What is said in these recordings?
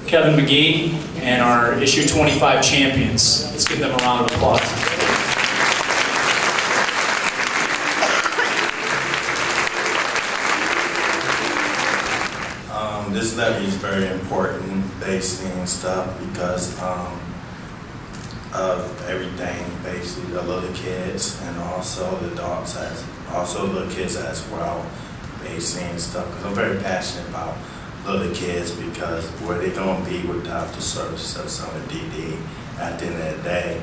Kevin McGee and our issue 25 champions. Let's give them a round of applause. This levy is very important, basically, and stuff, because of everything, basically, the little kids and also the adults, also little kids as well, basically, and stuff, because I'm very passionate about little kids, because where they going to be without the services of Summit DD at the end of the day.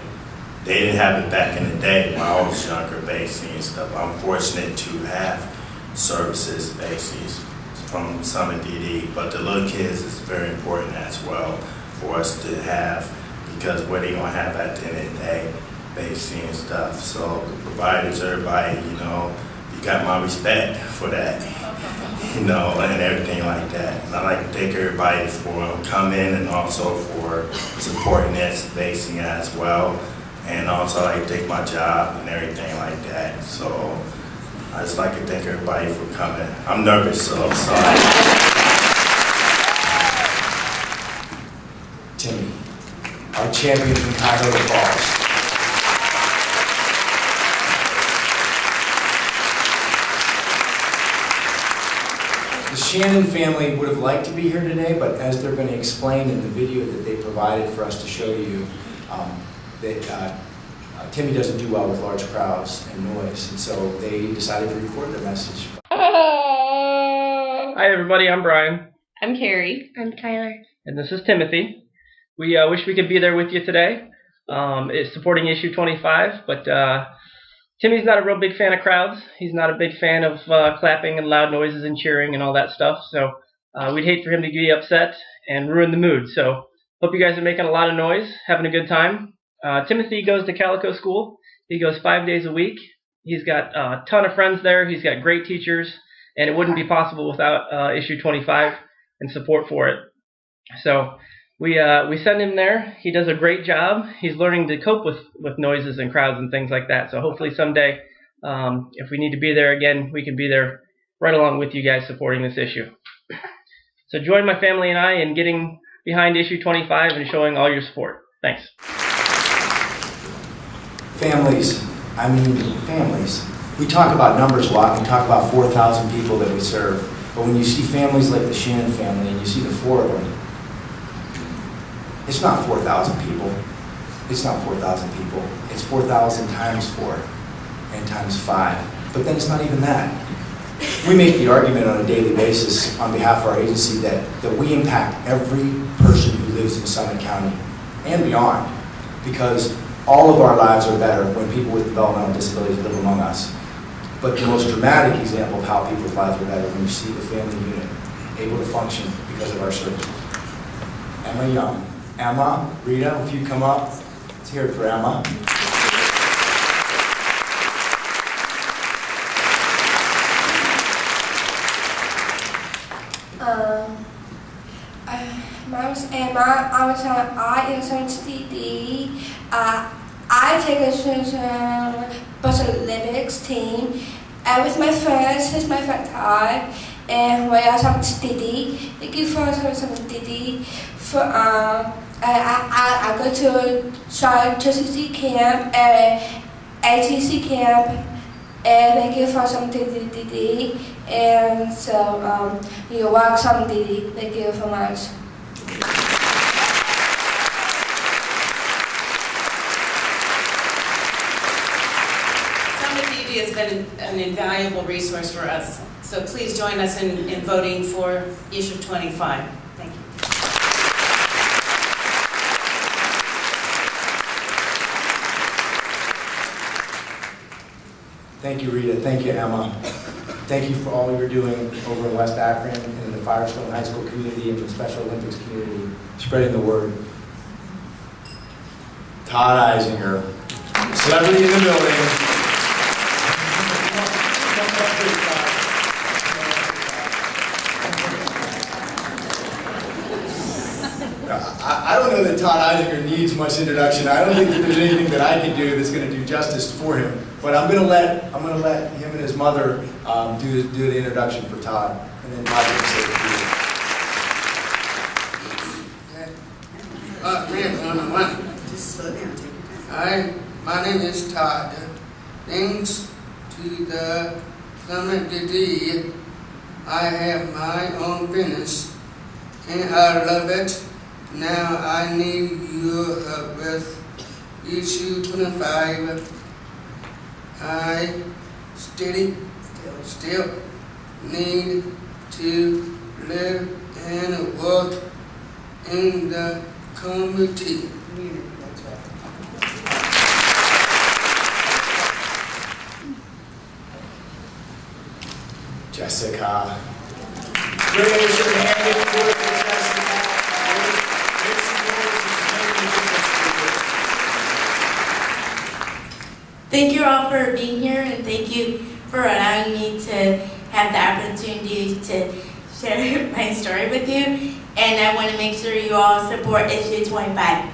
They didn't have it back in the day when I was younger, basically, and stuff. I'm fortunate to have services, basically, from Summit DD, but the little kids is very important as well for us to have, because what they gonna have at the end of the day, basically, and stuff. So the providers, everybody, you know, you got my respect for that, you know, and everything like that. And I like to thank everybody for coming and also for supporting this, basically, as well. And also I like to take my job and everything like that. So I just like to thank everybody for coming. I'm nervous, so I'm sorry. Timmy, our champion from Cuyahoga Falls. The Shannon family would have liked to be here today, but as they're going to explain in the video that they provided for us to show you, Timmy doesn't do well with large crowds and noise, and so they decided to record their message. Hi everybody, I'm Brian. I'm Carrie. I'm Tyler. And this is Timothy. We wish we could be there with you today. It's supporting issue 25, but Timmy's not a real big fan of crowds. He's not a big fan of clapping and loud noises and cheering and all that stuff, so we'd hate for him to get upset and ruin the mood. So hope you guys are making a lot of noise, having a good time. Timothy goes to Calico School. He goes 5 days a week. He's got a ton of friends there. He's got great teachers, and it wouldn't be possible without issue 25 and support for it. So we send him there. He does a great job. He's learning to cope with noises and crowds and things like that. So hopefully someday, if we need to be there again, we can be there right along with you guys supporting this issue. So join my family and I in getting behind issue 25 and showing all your support. Thanks. Families, I mean families. We talk about numbers a lot. We talk about 4,000 people that we serve. But when you see families like the Shannon family and you see the four of them, it's not 4,000 people. It's not 4,000 people. It's 4,000 times 4 and times 5. But then it's not even that. We make the argument on a daily basis on behalf of our agency that we impact every person who lives in Summit County and beyond, because all of our lives are better when people with developmental disabilities live among us. But the most dramatic example of how people's lives are better when you see the family unit able to function because of our services. Emma Young. Emma, Rita, if you come up, let's hear it for Emma. My name is Emma. I'm an art in DD. I take a Special Olympics team. With my friends, here's my friend Todd, and we are some DD. Thank you for some DD. For I go to TCC camp and ATC camp, and thank you for some DD. And so you're welcome, DD. Thank you so much. Has been an invaluable resource for us. So please join us in voting for issue 25. Thank you. Thank you, Rita. Thank you, Emma. Thank you for all you're doing over in West Akron and in the Firestone High School community and the Special Olympics community, spreading the word. Todd Eisinger, celebrity in the building. I don't know that Todd Eisinger needs much introduction. I don't think that there's anything that I can do that's going to do justice for him. But I'm going to let him and his mother do the introduction for Todd, and then Todd can say a few. Just slow down, take your time. My name is Todd. Thanks to the community, I have my own business, and I love it. Now I need your help with issue 25. I still need to live and work in the community. That's right. Jessica. Raise your hand if you're Jessica. Make some noise. Thank you all for being here, and thank you for allowing me to have the opportunity to share my story with you. And I want to make sure you all support issue 25.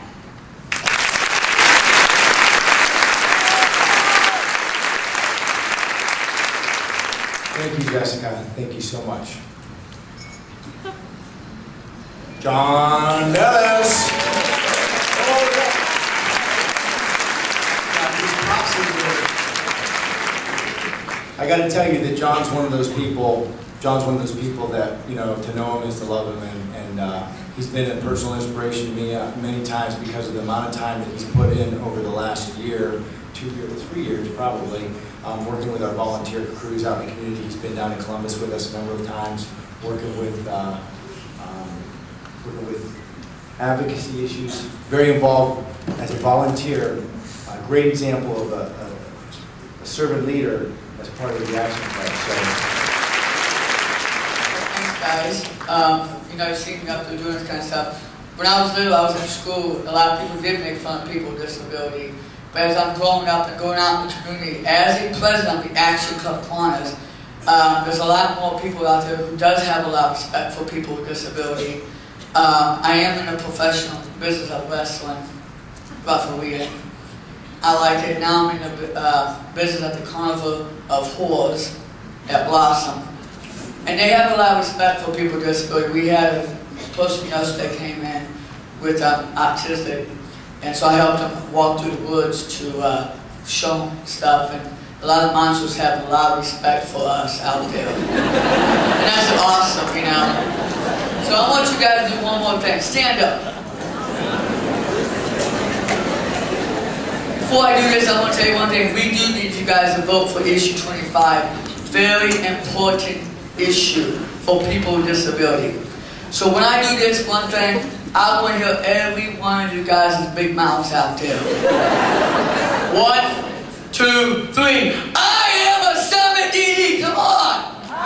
Thank you, Jessica. Thank you so much. John Ellis. I got to tell you that John's one of those people. That, you know, to know him is to love him, and he's been a personal inspiration to me many times because of the amount of time that he's put in over the last year, 2 years, 3 years probably, working with our volunteer crews out in the community. He's been down in Columbus with us a number of times, working with advocacy issues. Very involved as a volunteer. A great example of a servant leader as part of the action plan. Guys, you know, singing up to doing this kind of stuff. When I was little, I was in school. A lot of people did make fun of people with disability. But as I'm growing up and going out in the community, as a president of the Action Club Kiwanis, there's a lot more people out there who does have a lot of respect for people with disability. I am in the professional business of wrestling, refereeing. I like it. Now I'm in the business at the Carnival of Whores at Blossom. And they have a lot of respect for people with disability. We had a person yesterday came in with autistic, and so I helped him walk through the woods to show him stuff. And a lot of monsters have a lot of respect for us out there. And that's awesome, you know. So I want you guys to do one more thing. Stand up. Before I do this, I want to tell you one thing. We do need you guys to vote for issue 25. Very important issue for people with disability. So when I do this one thing, I want to hear every one of you guys' big mouths out there. 1, 2, 3. I am a Summit DD. Come on. I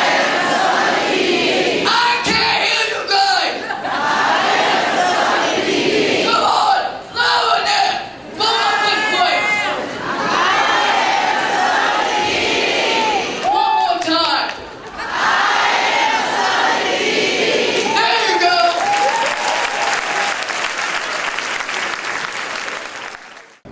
am a Summit DD. I can't hear you guys. I am a Summit DD. Come on. Louder there. Come on this place. I am a Summit DD. One more time. There you go.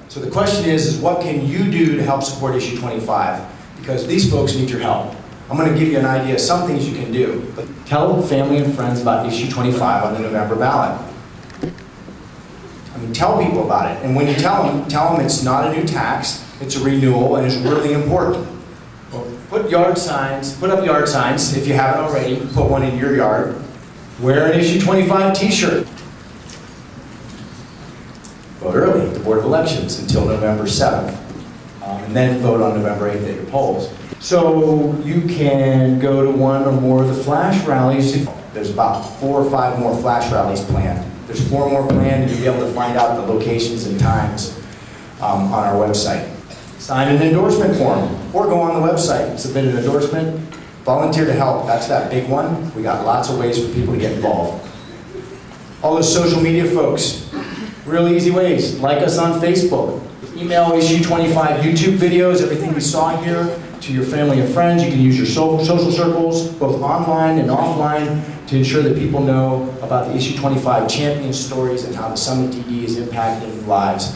So the question is what can you do to help support issue 25? Because these folks need your help. I'm going to give you an idea of some things you can do. But tell family and friends about issue 25 on the November ballot. I mean, tell people about it. And when you tell them it's not a new tax, it's a renewal, and it's really important. Well, put up yard signs if you haven't already. Put one in your yard. Wear an issue 25 t-shirt. Vote early at the Board of Elections until November 7th. And then vote on November 8th at your polls. So you can go to one or more of the flash rallies. There's about 4 or 5 more flash rallies planned. There's 4 more planned, and you'll be able to find out the locations and times on our website. Sign an endorsement form, or go on the website, submit an endorsement, volunteer to help. That's that big one. We got lots of ways for people to get involved. All those social media folks, real easy ways. Like us on Facebook. Email issue 25 YouTube videos, everything we saw here, to your family and friends. You can use your social circles, both online and offline, to ensure that people know about the issue 25 champion stories and how the Summit DD is impacting lives.